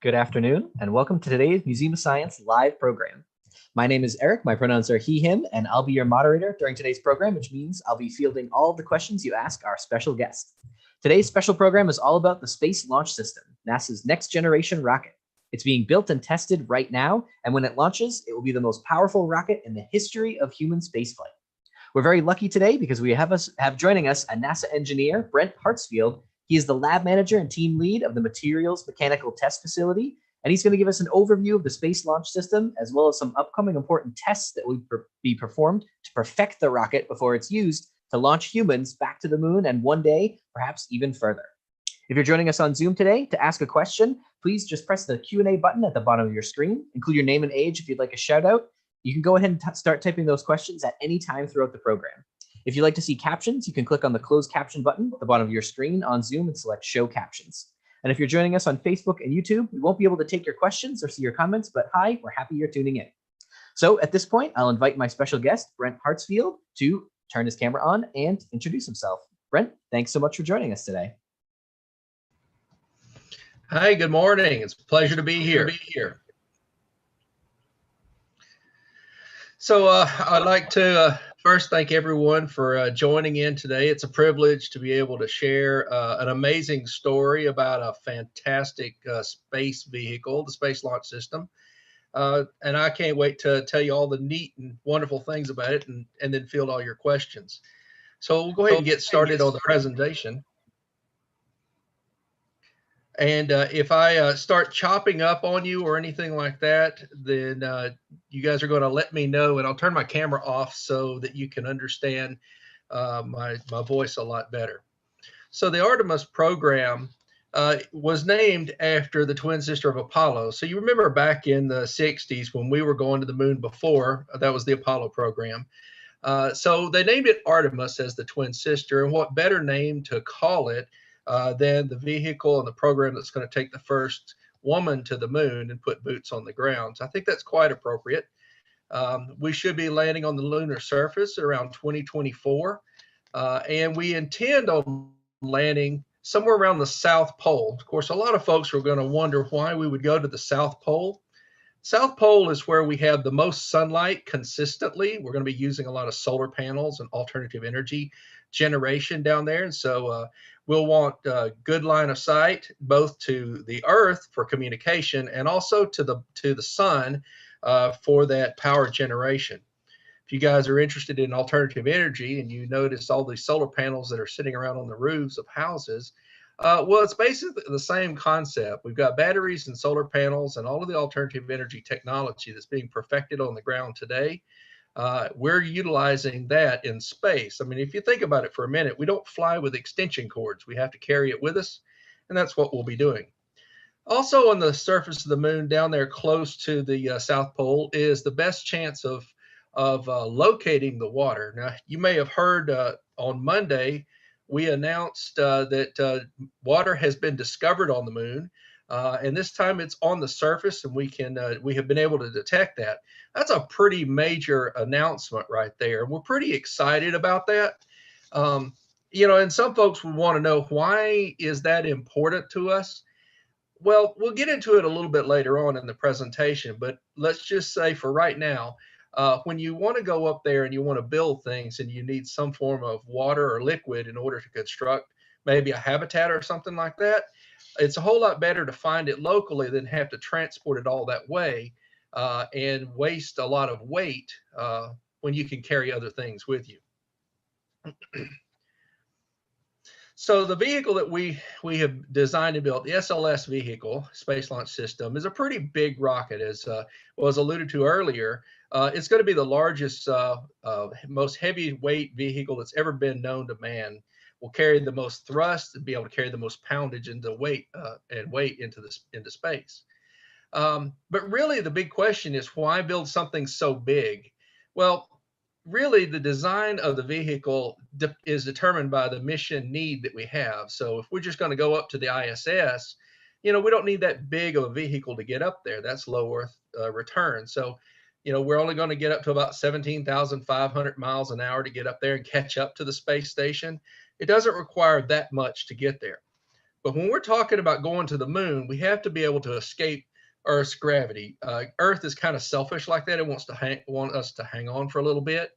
Good afternoon, and welcome to today's Museum of Science live program. My name is Eric, my pronouns are he, him, and I'll be your moderator during today's program, which means I'll be fielding all of the questions you ask our special guest. Today's special program is all about the Space Launch System, NASA's next generation rocket. It's being built and tested right now, and when it launches, it will be the most powerful rocket in the history of human spaceflight. We're very lucky today because we have joining us a NASA engineer, Brent Hartsfield. He is the lab manager and team lead of the Materials Mechanical Test Facility, and he's going to give us an overview of the Space Launch System, as well as some upcoming important tests that will be performed to perfect the rocket before it's used to launch humans back to the moon and one day, perhaps even further. If you're joining us on Zoom today, to ask a question, please just press the Q&A button at the bottom of your screen. Include your name and age if you'd like a shout out. You can go ahead and start typing those questions at any time throughout the program. If you'd like to see captions, you can click on the closed caption button at the bottom of your screen on Zoom and select show captions. And if you're joining us on Facebook and YouTube, we won't be able to take your questions or see your comments, but hi, we're happy you're tuning in. So at this point, I'll invite my special guest, Brent Hartsfield, to turn his camera on and introduce himself. Brent, thanks so much for joining us today. Hi, good morning. It's a pleasure to be here. So I'd like to first thank everyone for joining in today. It's a privilege to be able to share an amazing story about a fantastic space vehicle, the Space Launch System. And I can't wait to tell you all the neat and wonderful things about it and then field all your questions. So we'll go ahead and get started on the presentation. And if I start chopping up on you or anything like that, then you guys are going to let me know, and I'll turn my camera off so that you can understand my voice a lot better. So the Artemis program was named after the twin sister of Apollo. So you remember back in the 60s when we were going to the moon before, that was the Apollo program. So they named it Artemis as the twin sister, and what better name to call it than the vehicle and the program that's going to take the first woman to the moon and put boots on the ground. So I think that's quite appropriate. We should be landing on the lunar surface around 2024, and we intend on landing somewhere around the South Pole. Of course, a lot of folks are going to wonder why we would go to the South Pole. South Pole is where we have the most sunlight consistently. We're going to be using a lot of solar panels and alternative energy generation down there. And so we'll want good line of sight both to the Earth for communication and also to the sun for that power generation. If you guys are interested in alternative energy and you notice all these solar panels that are sitting around on the roofs of houses, well, it's basically the same concept. We've got batteries and solar panels and all of the alternative energy technology that's being perfected on the ground today. We're utilizing that in space. I mean, if you think about it for a minute, we don't fly with extension cords. We have to carry it with us, and that's what we'll be doing. Also on the surface of the moon down there close to the South Pole is the best chance of locating the water. Now, you may have heard on Monday, we announced that water has been discovered on the moon. And this time it's on the surface, and we have been able to detect that. That's a pretty major announcement right there. We're pretty excited about that. You know, and some folks would want to know, why is that important to us? Well, we'll get into it a little bit later on in the presentation, but let's just say for right now, when you want to go up there and you want to build things and you need some form of water or liquid in order to construct maybe a habitat or something like that, it's a whole lot better to find it locally than have to transport it all that way and waste a lot of weight when you can carry other things with you. So the vehicle that we have designed and built, the SLS Vehicle, Space Launch System, is a pretty big rocket, as was alluded to earlier. It's going to be the largest, most heavyweight vehicle that's ever been known to man. Will carry the most thrust and be able to carry the most poundage into weight into space. But really, the big question is, why build something so big? Well, really, the design of the vehicle is determined by the mission need that we have. So if we're just going to go up to the ISS, you know, we don't need that big of a vehicle to get up there. That's low Earth return. So, you know, we're only going to get up to about 17,500 miles an hour to get up there and catch up to the space station. It doesn't require that much to get there. But when we're talking about going to the moon, we have to be able to escape Earth's gravity. Earth is kind of selfish like that. It want us to hang on for a little bit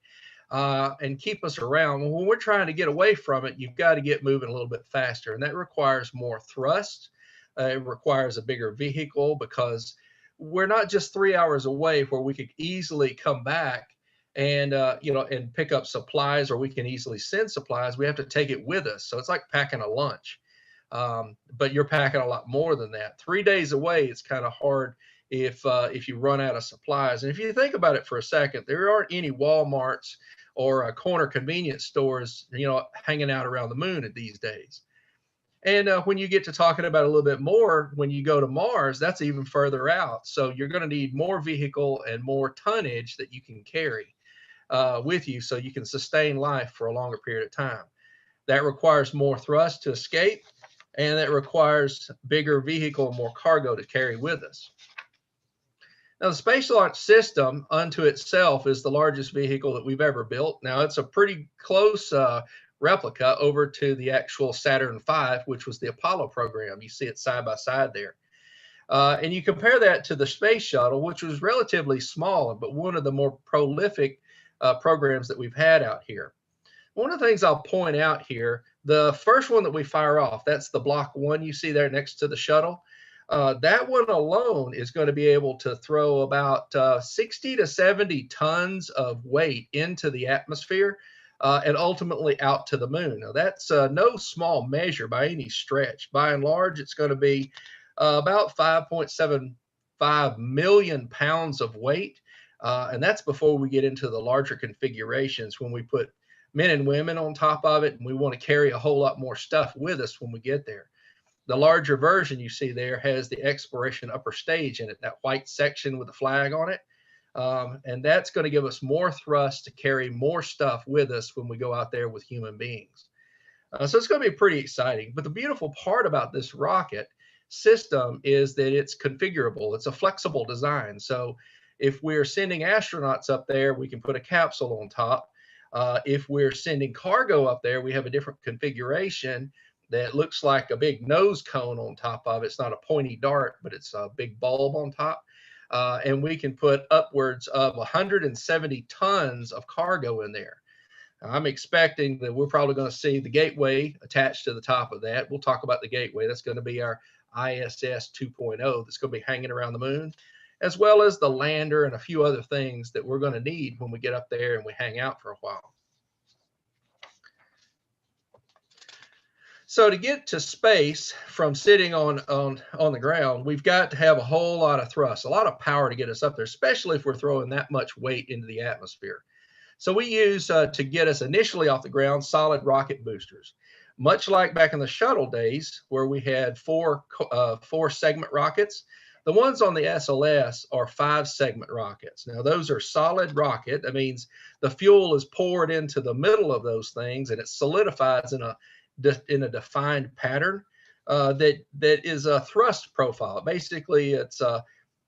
and keep us around. When we're trying to get away from it, you've got to get moving a little bit faster, and that requires more thrust. It requires a bigger vehicle because we're not just 3 hours away where we could easily come back and and pick up supplies, or we can easily send supplies. We have to take it with us, so it's like packing a lunch. But you're packing a lot more than that. 3 days away, it's kind of hard if you run out of supplies. And if you think about it for a second, there aren't any Walmarts or corner convenience stores, hanging out around the moon at these days. And when you get to talking about a little bit more, when you go to Mars, that's even further out. So you're going to need more vehicle and more tonnage that you can carry with you so you can sustain life for a longer period of time. That requires more thrust to escape, and that requires bigger vehicle and more cargo to carry with us. Now, the Space Launch System unto itself is the largest vehicle that we've ever built. Now, it's a pretty close replica over to the actual Saturn V, which was the Apollo program. You see it side by side there. And you compare that to the Space Shuttle, which was relatively small, but one of the more prolific programs that we've had out here. One of the things I'll point out here, the first one that we fire off, that's the Block 1 you see there next to the shuttle. That one alone is going to be able to throw about 60 to 70 tons of weight into the atmosphere and ultimately out to the moon. Now, that's no small measure by any stretch. By and large, it's going to be about 5.75 million pounds of weight. And that's before we get into the larger configurations when we put men and women on top of it, and we want to carry a whole lot more stuff with us when we get there. The larger version you see there has the exploration upper stage in it, that white section with the flag on it. And that's going to give us more thrust to carry more stuff with us when we go out there with human beings. So it's going to be pretty exciting. But the beautiful part about this rocket system is that it's configurable. It's a flexible design. So if we're sending astronauts up there, we can put a capsule on top. If we're sending cargo up there, we have a different configuration that looks like a big nose cone on top of it. It's not a pointy dart, but it's a big bulb on top. And we can put upwards of 170 tons of cargo in there. I'm expecting that we're probably going to see the gateway attached to the top of that. We'll talk about the gateway. That's going to be our ISS 2.0 that's going to be hanging around the moon, as well as the lander and a few other things that we're going to need when we get up there and we hang out for a while. So to get to space from sitting on the ground, we've got to have a whole lot of thrust, a lot of power to get us up there, especially if we're throwing that much weight into the atmosphere. So we use, to get us initially off the ground, solid rocket boosters. Much like back in the shuttle days where we had four segment rockets, the ones on the SLS are 5-segment rockets. Now, those are solid rocket. That means the fuel is poured into the middle of those things and it solidifies in a defined pattern that is a thrust profile. Basically,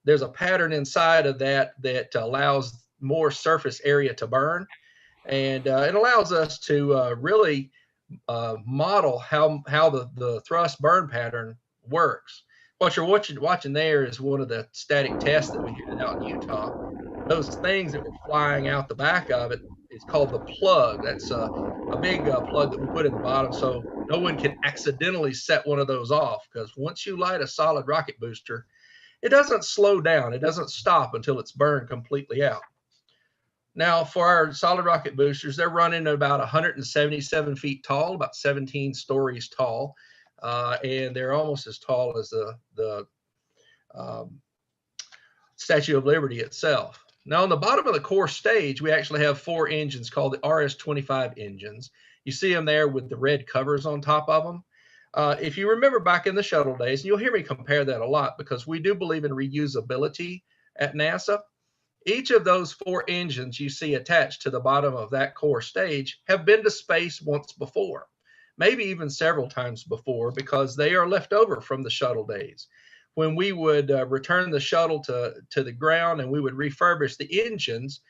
there's a pattern inside of that allows more surface area to burn, and it allows us to really model how the thrust burn pattern works. What you're watching there is one of the static tests that we did out in Utah. Those things that were flying out the back of it is called the plug. That's a big plug that we put in the bottom so no one can accidentally set one of those off, because once you light a solid rocket booster, it doesn't slow down. It doesn't stop until it's burned completely out. Now, for our solid rocket boosters, they're running at about 177 feet tall, about 17 stories tall, and they're almost as tall as the Statue of Liberty itself. Now, on the bottom of the core stage, we actually have 4 engines called the RS-25 engines. You see them there with the red covers on top of them. If you remember back in the shuttle days, and you'll hear me compare that a lot because we do believe in reusability at NASA, each of those 4 engines you see attached to the bottom of that core stage have been to space once before, maybe even several times before, because they are left over from the shuttle days. When we would return the shuttle to the ground and we would refurbish the engines,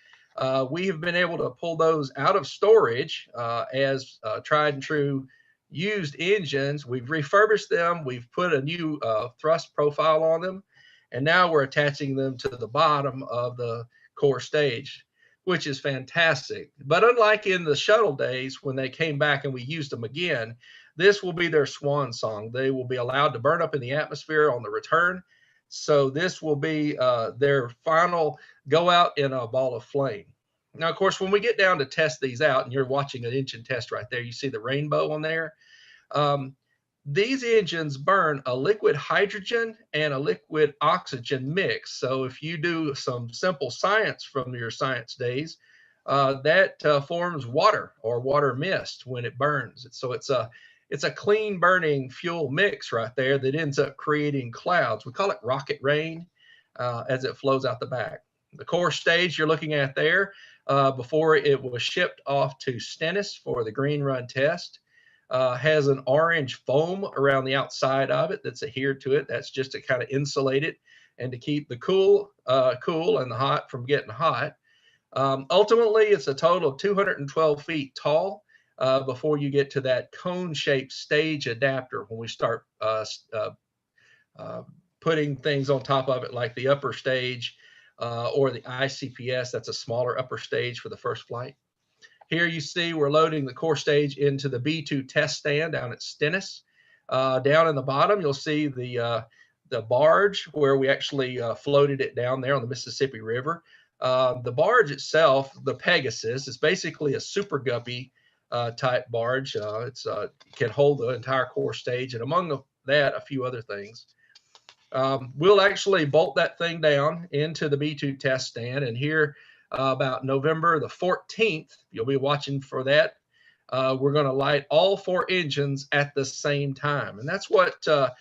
we have been able to pull those out of storage as tried and true, used engines. We've refurbished them. We've put a new thrust profile on them. And now we're attaching them to the bottom of the core stage, which is fantastic. But unlike in the shuttle days when they came back and we used them again, this will be their swan song. They will be allowed to burn up in the atmosphere on the return. So this will be their final go out in a ball of flame. Now, of course, when we get down to test these out, and you're watching an engine test right there, you see the rainbow on there. These engines burn a liquid hydrogen and a liquid oxygen mix. So if you do some simple science from your science days, that forms water or water mist when it burns. So it's a clean burning fuel mix right there that ends up creating clouds. We call it rocket rain as it flows out the back. The core stage you're looking at there, before it was shipped off to Stennis for the green run test, has an orange foam around the outside of it that's adhered to it. That's just to kind of insulate it and to keep the cool and the hot from getting hot. Ultimately, it's a total of 212 feet tall before you get to that cone-shaped stage adapter when we start putting things on top of it, like the upper stage or the ICPS. That's a smaller upper stage for the first flight. Here you see we're loading the core stage into the B2 test stand down at Stennis. Down in the bottom, you'll see the barge where we actually floated it down there on the Mississippi River. The barge itself, the Pegasus, is basically a super guppy type barge. It can hold the entire core stage, and among that, a few other things. We'll actually bolt that thing down into the B2 test stand, and here about November the 14th, you'll be watching for that. We're going to light all 4 engines at the same time. And that's what, the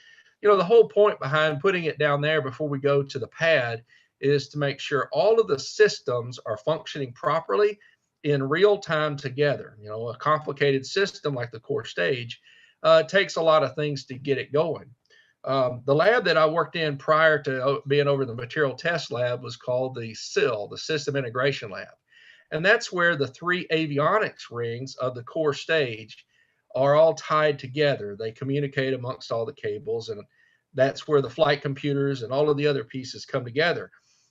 whole point behind putting it down there before we go to the pad is to make sure all of the systems are functioning properly in real time together. A complicated system like the core stage takes a lot of things to get it going. The lab that I worked in prior to being over the material test lab was called the SIL, the System Integration Lab. And that's where the 3 avionics rings of the core stage are all tied together. They communicate amongst all the cables, and that's where the flight computers and all of the other pieces come together.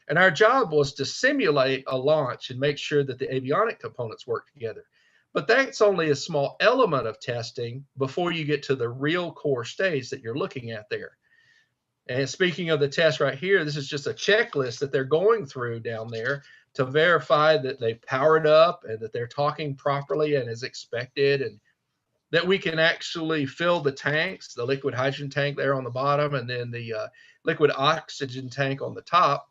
And our job was to simulate a launch and make sure that the avionic components work together. But that's only a small element of testing before you get to the real core stage that you're looking at there. And speaking of the test right here, this is just a checklist that they're going through down there to verify that they've powered up and that they're talking properly and as expected, and that we can actually fill the tanks, the liquid hydrogen tank there on the bottom, and then the liquid oxygen tank on the top.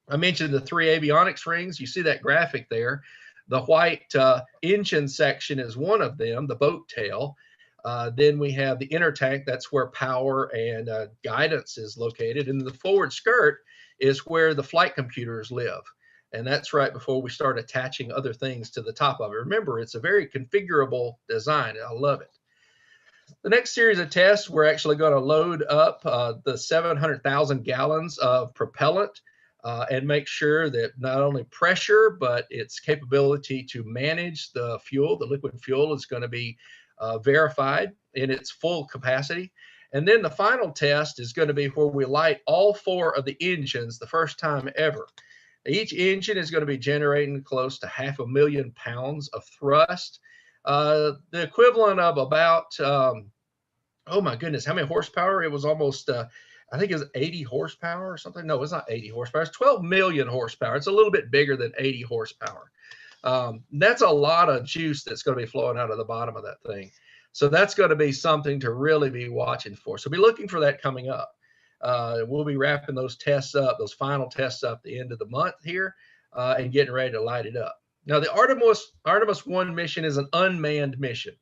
I mentioned the 3 avionics rings. You see that graphic there. The white engine section is one of them, the boat tail. Then we have the inner tank. That's where power and guidance is located. And the forward skirt is where the flight computers live. And that's right before we start attaching other things to the top of it. Remember, it's a very configurable design. I love it. The next series of tests, we're actually going to load up the 700,000 gallons of propellant and make sure that not only pressure, but its capability to manage the fuel, the liquid fuel, is going to be verified in its full capacity. And then the final test is going to be where we light all 4 of the engines the first time ever. Each engine is going to be generating close to 500,000 pounds of thrust, the equivalent of about, oh my goodness, how many horsepower? It was almost, I think it was 80 horsepower or something. No, it's not 80 horsepower. It's 12 million horsepower. It's a little bit bigger than 80 horsepower. That's a lot of juice that's going to be flowing out of the bottom of that thing. So that's going to be something to really be watching for. So be looking for that coming up. We'll be wrapping those tests up, those final tests up at the end of the month here, and getting ready to light it up. Now, the Artemis I mission is an unmanned mission.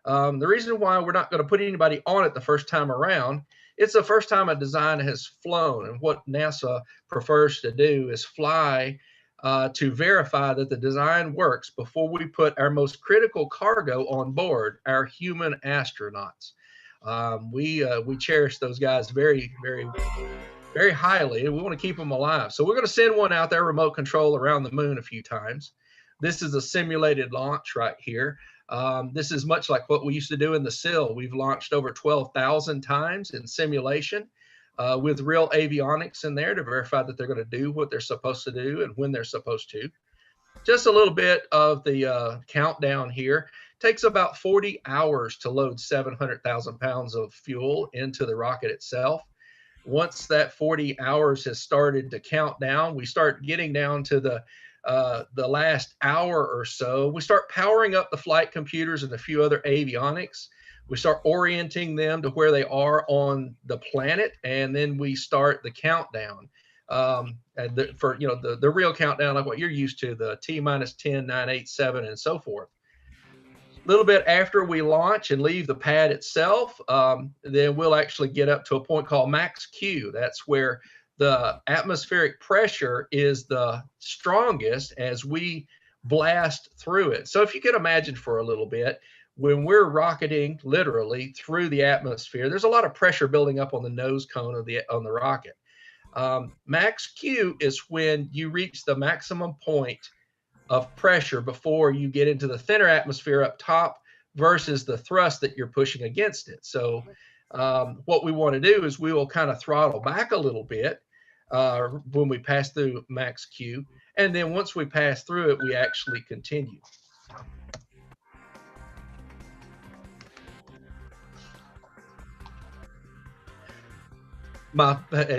The reason why we're not going to put anybody on it the first time around, it's the first time a design has flown. And what NASA prefers to do is fly to verify that the design works before we put our most critical cargo on board, our human astronauts. We cherish those guys very, very, very highly, and we want to keep them alive. So we're going to send one out there, remote control, around the moon a few times. This is a simulated launch right here. This is much like what we used to do in the SIL. We've launched over 12,000 times in simulation with real avionics in there to verify that they're going to do what they're supposed to do and when they're supposed to. Just a little bit of the countdown here. Takes about 40 hours to load 700,000 pounds of fuel into the rocket itself. Once that 40 hours has started to count down, we start getting down to the last hour or so. We start powering up the flight computers and a few other avionics. We start orienting them to where they are on the planet, and then we start the countdown. For the real countdown, like what you're used to, the T minus 10, 9, 8, 7, and so forth. A little bit after we launch and leave the pad itself, then we'll actually get up to a point called max Q. That's where the atmospheric pressure is the strongest as we blast through it. So if you can imagine for a little bit, when we're rocketing literally through the atmosphere, there's a lot of pressure building up on the nose cone of on the rocket. Max Q is when you reach the maximum point of pressure before you get into the thinner atmosphere up top versus the thrust that you're pushing against it. So what we want to do is we will kind of throttle back a little bit when we pass through max Q. And then once we pass through it, we actually continue.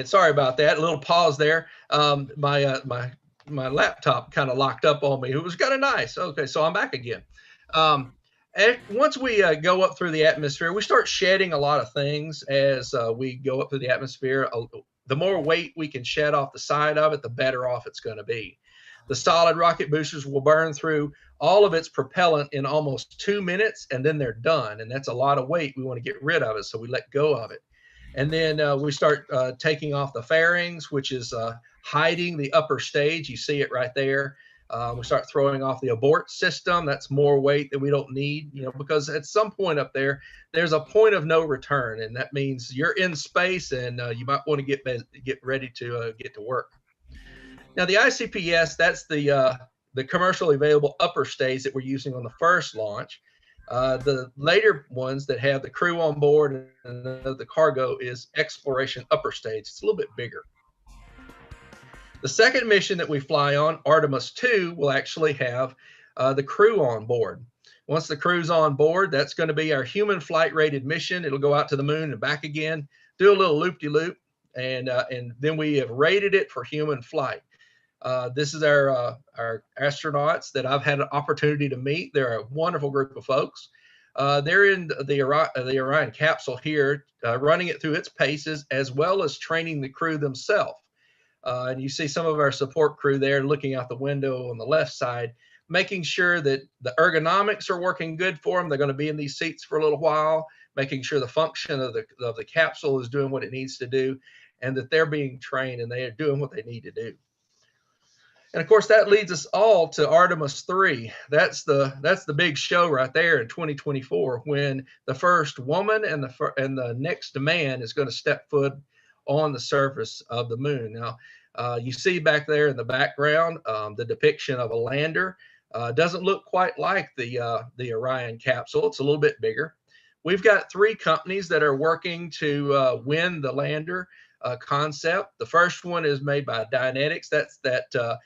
Sorry about that. A little pause there. My laptop kind of locked up on me. It was kind of nice. Okay, so I'm back again. Once we go up through the atmosphere, we start shedding a lot of things as we go up through the atmosphere. The more weight we can shed off the side of it, the better off it's going to be. The solid rocket boosters will burn through all of its propellant in almost 2 minutes, and then they're done. And that's a lot of weight. We want to get rid of it, so we let go of it. And then we start taking off the fairings, which is hiding the upper stage. You see it right there. We start throwing off the abort system. That's more weight that we don't need, because at some point up there, there's a point of no return. And that means you're in space and you might want to get ready to get to work. Now, the ICPS, that's the commercially available upper stage that we're using on the first launch. The later ones that have the crew on board and the cargo is exploration upper stage. It's a little bit bigger. The second mission that we fly on, Artemis II, will actually have the crew on board. Once the crew's on board, that's going to be our human flight rated mission. It'll go out to the moon and back again, do a little loop-de-loop, and then we have rated it for human flight. This is our astronauts that I've had an opportunity to meet. They're a wonderful group of folks. They're in the Orion capsule here, running it through its paces, as well as training the crew themselves. And you see some of our support crew there looking out the window on the left side, making sure that the ergonomics are working good for them. They're going to be in these seats for a little while, making sure the function of the capsule is doing what it needs to do, and that they're being trained and they are doing what they need to do. And of course, that leads us all to Artemis III. That's the big show right there in 2024, when the first woman and the next man is going to step foot on the surface of the moon. Now, you see back there in the background the depiction of a lander. Doesn't look quite like the Orion capsule. It's a little bit bigger. We've got 3 companies that are working to win the lander concept. The first one is made by Dynetics. That's that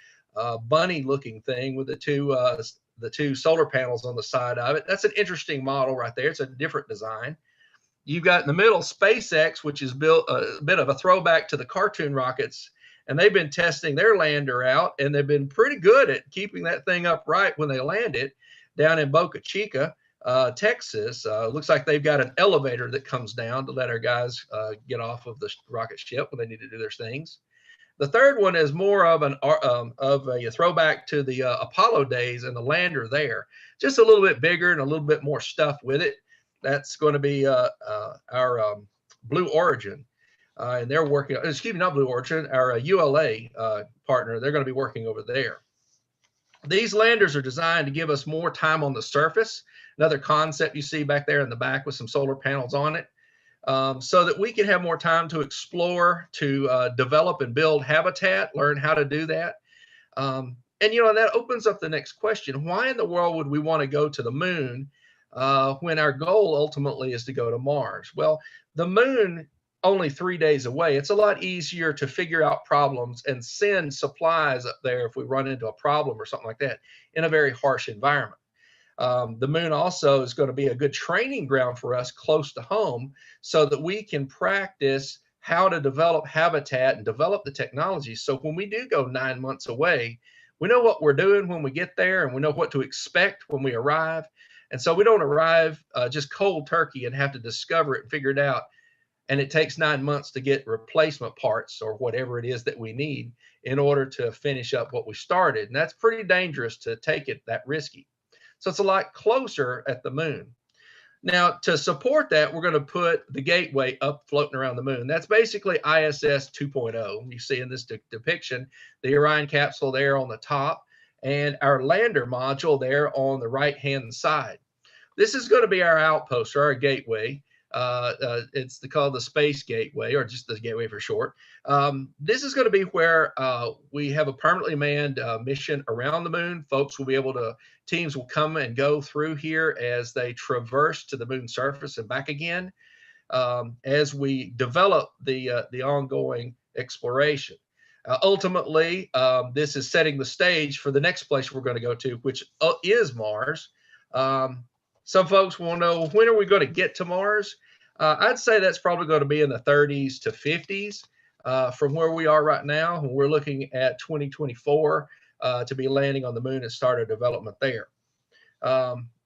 bunny-looking thing with the two solar panels on the side of it. That's an interesting model right there. It's a different design. You've got in the middle SpaceX, which is built a bit of a throwback to the cartoon rockets, and they've been testing their lander out, and they've been pretty good at keeping that thing upright when they land it down in Boca Chica, Texas. Looks like they've got an elevator that comes down to let our guys get off of the rocket ship when they need to do their things. The third one is more of a throwback to the Apollo days and the lander there, just a little bit bigger and a little bit more stuff with it. That's going to be our Blue Origin, and they're working. Excuse me, not Blue Origin, our ULA partner. They're going to be working over there. These landers are designed to give us more time on the surface. Another concept you see back there in the back with some solar panels on it, so that we can have more time to explore, to develop and build habitat, learn how to do that. And that opens up the next question. Why in the world would we want to go to the moon when our goal ultimately is to go to Mars? Well, the moon only 3 days away. It's a lot easier to figure out problems and send supplies up there if we run into a problem or something like that in a very harsh environment. The moon also is going to be a good training ground for us close to home so that we can practice how to develop habitat and develop the technology. So when we do go 9 months away, we know what we're doing when we get there, and we know what to expect when we arrive. And so we don't arrive just cold turkey and have to discover it and figure it out. And it takes 9 months to get replacement parts or whatever it is that we need in order to finish up what we started. And that's pretty dangerous to take it that risky. So it's a lot closer at the moon. Now, to support that, we're going to put the gateway up floating around the moon. That's basically ISS 2.0. You see in this depiction, the Orion capsule there on the top and our lander module there on the right-hand side. This is going to be our outpost or our gateway. It's called the Space Gateway, or just the Gateway for short. This is going to be where we have a permanently manned mission around the moon. Folks will be able to, teams will come and go through here as they traverse to the moon surface and back again as we develop the ongoing exploration. Ultimately, this is setting the stage for the next place we're going to go to, which is Mars. Some folks will know, when are we going to get to Mars? I'd say that's probably going to be in the 30s to 50s from where we are right now. We're looking at 2024 to be landing on the moon and start our development there.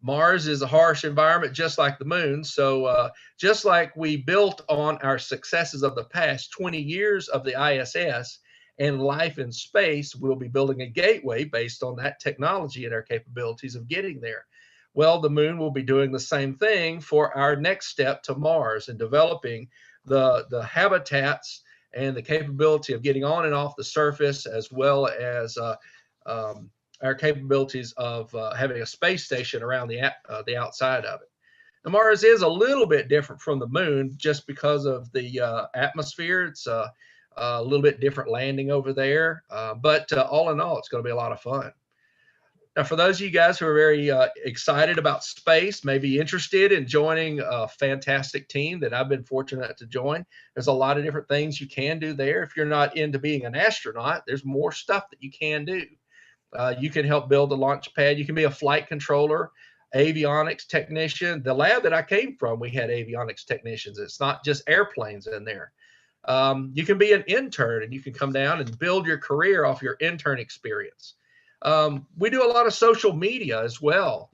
Mars is a harsh environment, just like the moon. So just like we built on our successes of the past 20 years of the ISS and life in space, we'll be building a gateway based on that technology and our capabilities of getting there. Well, the moon will be doing the same thing for our next step to Mars and developing the habitats and the capability of getting on and off the surface, as well as our capabilities of having a space station around the outside of it. Now, Mars is a little bit different from the moon just because of the atmosphere. It's a little bit different landing over there, but all in all, it's going to be a lot of fun. Now, for those of you guys who are very excited about space, maybe interested in joining a fantastic team that I've been fortunate to join, there's a lot of different things you can do there. If you're not into being an astronaut, there's more stuff that you can do. You can help build a launch pad. You can be a flight controller, avionics technician. The lab that I came from, we had avionics technicians. It's not just airplanes in there. You can be an intern, and you can come down and build your career off your intern experience. We do a lot of social media as well.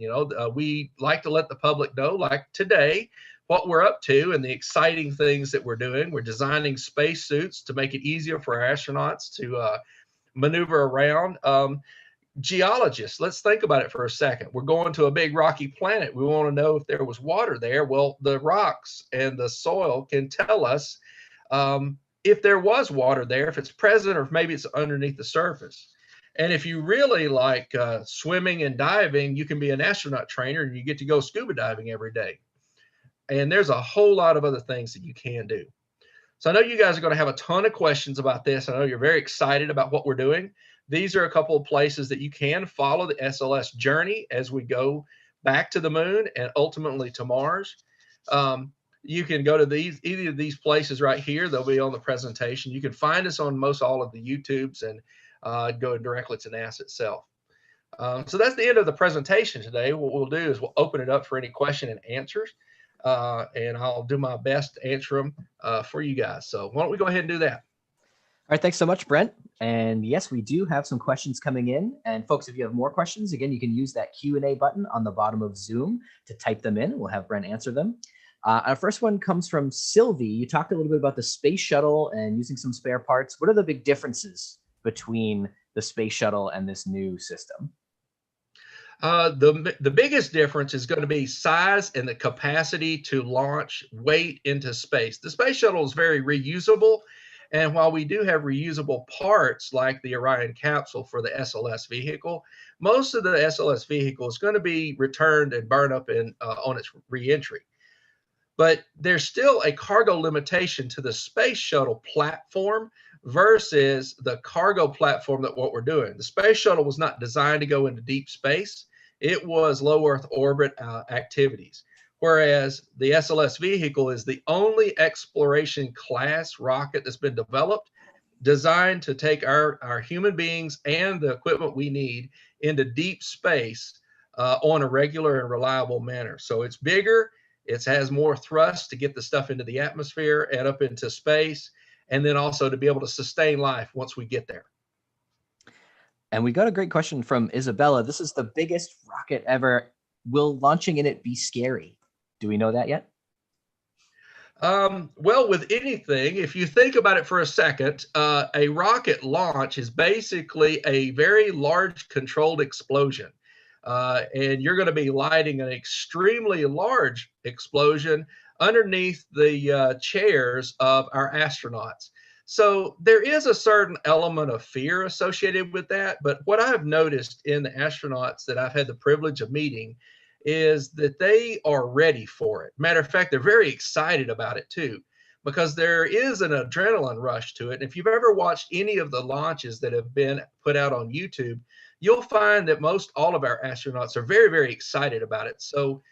We like to let the public know, like today, what we're up to and the exciting things that we're doing. We're designing spacesuits to make it easier for our astronauts to maneuver around. Geologists, let's think about it for a second. We're going to a big rocky planet. We want to know if there was water there. Well, the rocks and the soil can tell us if there was water there, if it's present, or if maybe it's underneath the surface. And if you really like swimming and diving, you can be an astronaut trainer and you get to go scuba diving every day. And there's a whole lot of other things that you can do. So I know you guys are going to have a ton of questions about this. I know you're very excited about what we're doing. These are a couple of places that you can follow the SLS journey as we go back to the moon and ultimately to Mars. You can go to either of these places right here. They'll be on the presentation. You can find us on most all of the YouTubes and go directly to NASA itself. So that's the end of the presentation today. What we'll do is we'll open it up for any question and answers, and I'll do my best to answer them for you guys. So why don't we go ahead and do that? All right, thanks so much, Brent. And yes, we do have some questions coming in. And folks, if you have more questions, again, you can use that Q&A button on the bottom of Zoom to type them in. We'll have Brent answer them. Our first one comes from Sylvie. You talked a little bit about the space shuttle and using some spare parts. What are the big differences between the space shuttle and this new system? The biggest difference is going to be size and the capacity to launch weight into space. The space shuttle is very reusable. And while we do have reusable parts like the Orion capsule for the SLS vehicle, most of the SLS vehicle is going to be returned and burned up on its reentry. But there's still a cargo limitation to the space shuttle platform versus the cargo platform that what we're doing. The space shuttle was not designed to go into deep space. It was low Earth orbit activities. Whereas the SLS vehicle is the only exploration class rocket that's been developed, designed to take our human beings and the equipment we need into deep space on a regular and reliable manner. So it's bigger, it has more thrust to get the stuff into the atmosphere and up into space, and then also to be able to sustain life once we get there. And we got a great question from Isabella. This is the biggest rocket ever. Will launching in it be scary? Do we know that yet? Well, with anything, if you think about it for a second, a rocket launch is basically a very large controlled explosion. And you're going to be lighting an extremely large explosion underneath the chairs of our astronauts. So there is a certain element of fear associated with that. But what I've noticed in the astronauts that I've had the privilege of meeting is that they are ready for it. Matter of fact, they're very excited about it too, because there is an adrenaline rush to it. And if you've ever watched any of the launches that have been put out on YouTube, you'll find that most all of our astronauts are very, very excited about it. So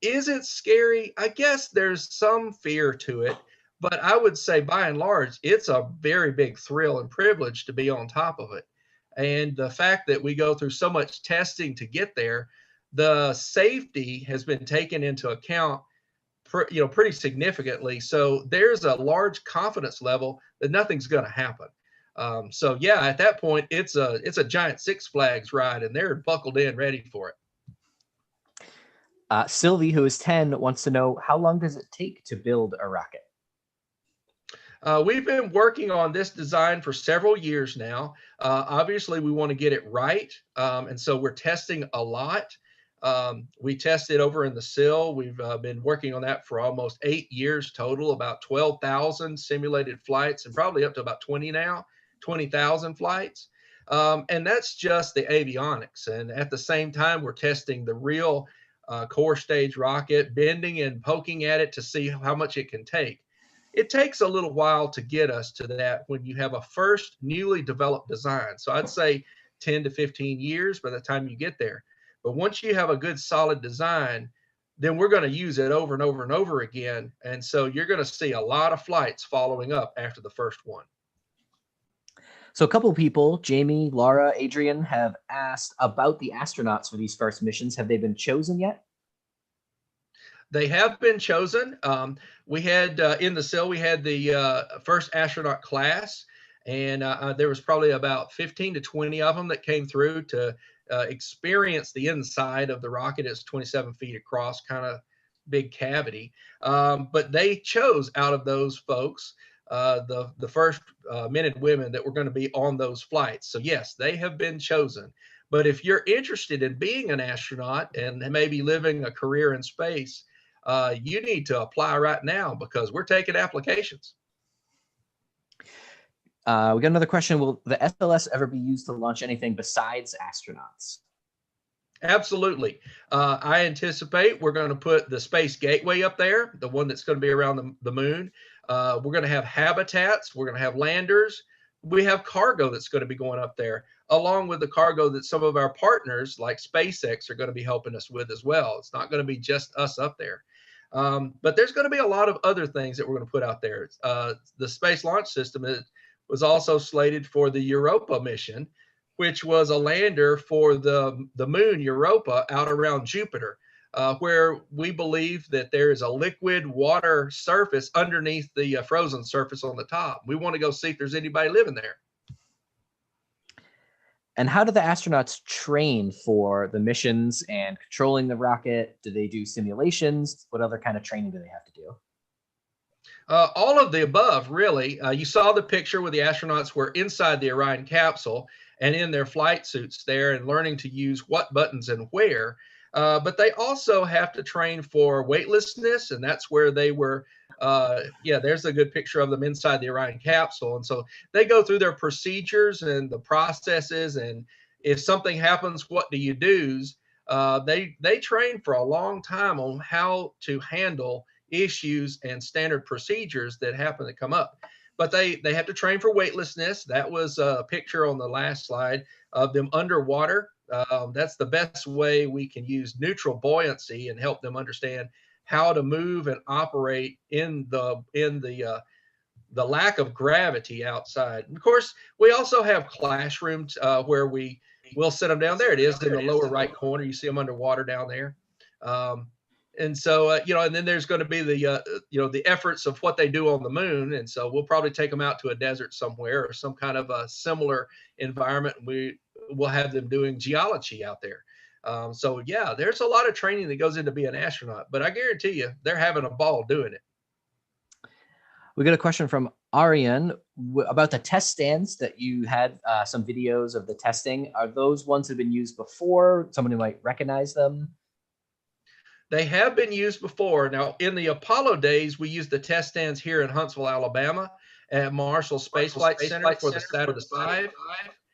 is it scary? I guess there's some fear to it, but I would say by and large, it's a very big thrill and privilege to be on top of it. And the fact that we go through so much testing to get there, the safety has been taken into account, pretty significantly. So there's a large confidence level that nothing's going to happen. So yeah, at that point, it's a giant Six Flags ride, and they're buckled in, ready for it. Sylvie, who is 10, wants to know, how long does it take to build a rocket? We've been working on this design for several years now. Obviously, we want to get it right, and so we're testing a lot. We tested over in the SIL. We've been working on that for almost 8 years total, about 12,000 simulated flights, and probably up to about 20,000 flights. And that's just the avionics. And at the same time, we're testing the real core stage rocket, bending and poking at it to see how much it can take. It takes a little while to get us to that when you have a first newly developed design. So I'd say 10 to 15 years by the time you get there. But once you have a good solid design, then we're going to use it over and over and over again. And so you're going to see a lot of flights following up after the first one. So a couple of people, Jamie, Laura, Adrian, have asked about the astronauts for these first missions. Have they been chosen yet? They have been chosen. We had in the SIL, we had the first astronaut class, and there was probably about 15 to 20 of them that came through to experience the inside of the rocket. It's 27 feet across, kind of big cavity. But they chose out of those folks the first men and women that were going to be on those flights. So yes, they have been chosen. But if you're interested in being an astronaut and maybe living a career in space, you need to apply right now, because we're taking applications. We got another question. Will the SLS ever be used to launch anything besides astronauts? Absolutely. I anticipate we're going to put the Space Gateway up there, the one that's going to be around the moon. We're going to have habitats. We're going to have landers. We have cargo that's going to be going up there, along with the cargo that some of our partners like SpaceX are going to be helping us with as well. It's not going to be just us up there. But there's going to be a lot of other things that we're going to put out there. The Space Launch System was also slated for the Europa mission, which was a lander for the moon Europa out around Jupiter, where we believe that there is a liquid water surface underneath the frozen surface on the top. We want to go see if there's anybody living there. And how do the astronauts train for the missions and controlling the rocket? Do they do simulations? What other kind of training do they have to do? All of the above, really. You saw the picture where the astronauts were inside the Orion capsule and in their flight suits there and learning to use what buttons and where. But they also have to train for weightlessness, and that's where they were. There's a good picture of them inside the Orion capsule. And so they go through their procedures and the processes. And if something happens, what do you do? They train for a long time on how to handle issues and standard procedures that happen to come up. but they have to train for weightlessness. That was a picture on the last slide of them underwater. That's the best way we can use neutral buoyancy and help them understand how to move and operate in the lack of gravity outside. And of course, we also have classrooms where we'll set them down. There it is in the lower right corner. You see them underwater down there. And so, and then there's going to be the efforts of what they do on the moon. And so we'll probably take them out to a desert somewhere or some kind of a similar environment. We'll have them doing geology out there. So yeah, there's a lot of training that goes into being an astronaut, but I guarantee you they're having a ball doing it. We got a question from Arian about the test stands that you had some videos of the testing. Are those ones that have been used before? Someone who might recognize them? They have been used before. Now, in the Apollo days, we used the test stands here in Huntsville, Alabama, at Marshall Space Flight Center for the Saturn V.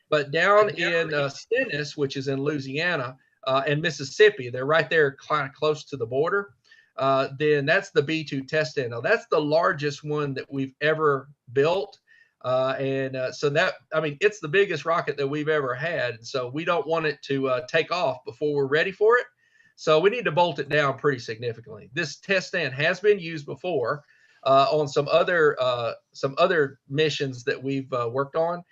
But down in Stennis, which is in Louisiana and Mississippi, they're right there kind of close to the border. Then that's the B2 test stand. Now, that's the largest one that we've ever built. So that, I mean, it's the biggest rocket that we've ever had. And so we don't want it to take off before we're ready for it. So we need to bolt it down pretty significantly. This test stand has been used before on some other missions that we've worked on.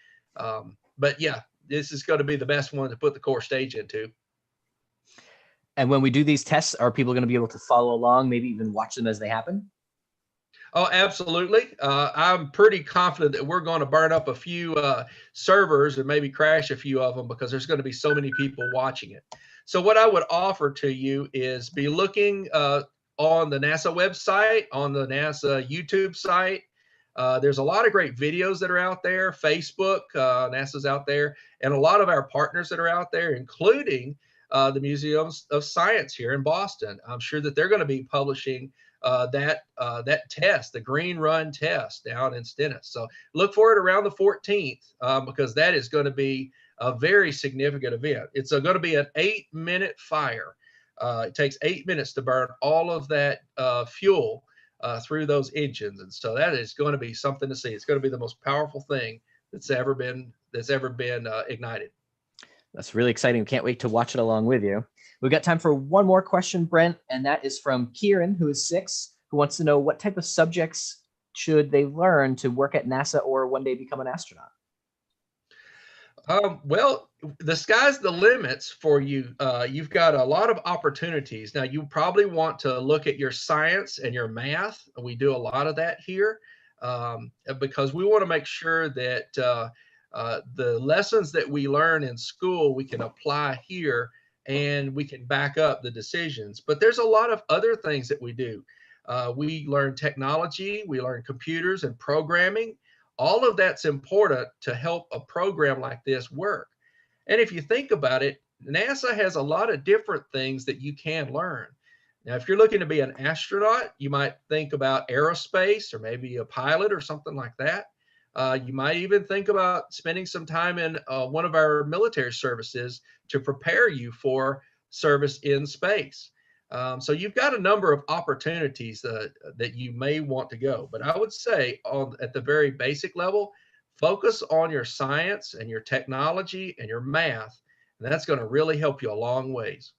But yeah, this is going to be the best one to put the core stage into. And when we do these tests, are people going to be able to follow along, maybe even watch them as they happen? Oh, absolutely. I'm pretty confident that we're going to burn up a few servers and maybe crash a few of them because there's going to be so many people watching it. So what I would offer to you is be looking on the NASA website, on the NASA YouTube site. There's a lot of great videos that are out there. Facebook, NASA's out there, and a lot of our partners that are out there, including the Museum of Science here in Boston. I'm sure that they're going to be publishing that test, the Green Run test down in Stennis. So look for it around the 14th because that is going to be a very significant event. It's going to be an 8-minute fire. It takes 8 minutes to burn all of that fuel through those engines, and so that is going to be something to see. It's going to be the most powerful thing that's ever been ignited. That's really exciting. Can't wait to watch it along with you. We've got time for one more question, Brent, and that is from Kieran, who is 6, who wants to know what type of subjects should they learn to work at NASA or one day become an astronaut? Well, the sky's the limits for you. You've got a lot of opportunities. Now, you probably want to look at your science and your math. We do a lot of that here because we want to make sure that the lessons that we learn in school, we can apply here and we can back up the decisions. But there's a lot of other things that we do. We learn technology, we learn computers and programming. All of that's important to help a program like this work. And if you think about it, NASA has a lot of different things that you can learn. Now, if you're looking to be an astronaut, you might think about aerospace or maybe a pilot or something like that. You might even think about spending some time in one of our military services to prepare you for service in space. So you've got a number of opportunities that you may want to go. But I would say at the very basic level, focus on your science and your technology and your math. And that's going to really help you a long ways.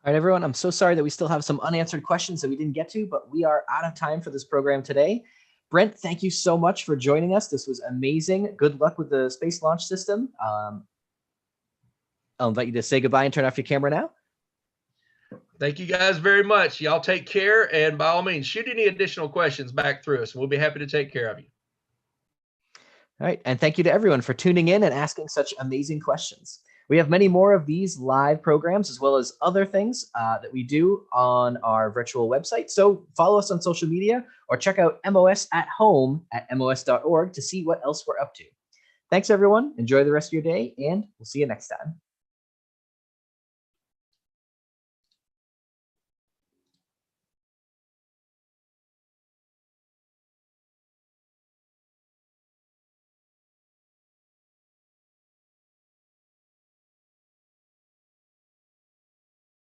All right, everyone, I'm so sorry that we still have some unanswered questions that we didn't get to, but we are out of time for this program today. Brent, thank you so much for joining us. This was amazing. Good luck with the Space Launch System. I'll invite you to say goodbye and turn off your camera now. Thank you guys very much. Y'all take care. And by all means, shoot any additional questions back through us. We'll be happy to take care of you. All right. And thank you to everyone for tuning in and asking such amazing questions. We have many more of these live programs as well as other things that we do on our virtual website. So follow us on social media or check out MOS at home at mos.org to see what else we're up to. Thanks, everyone. Enjoy the rest of your day, and we'll see you next time.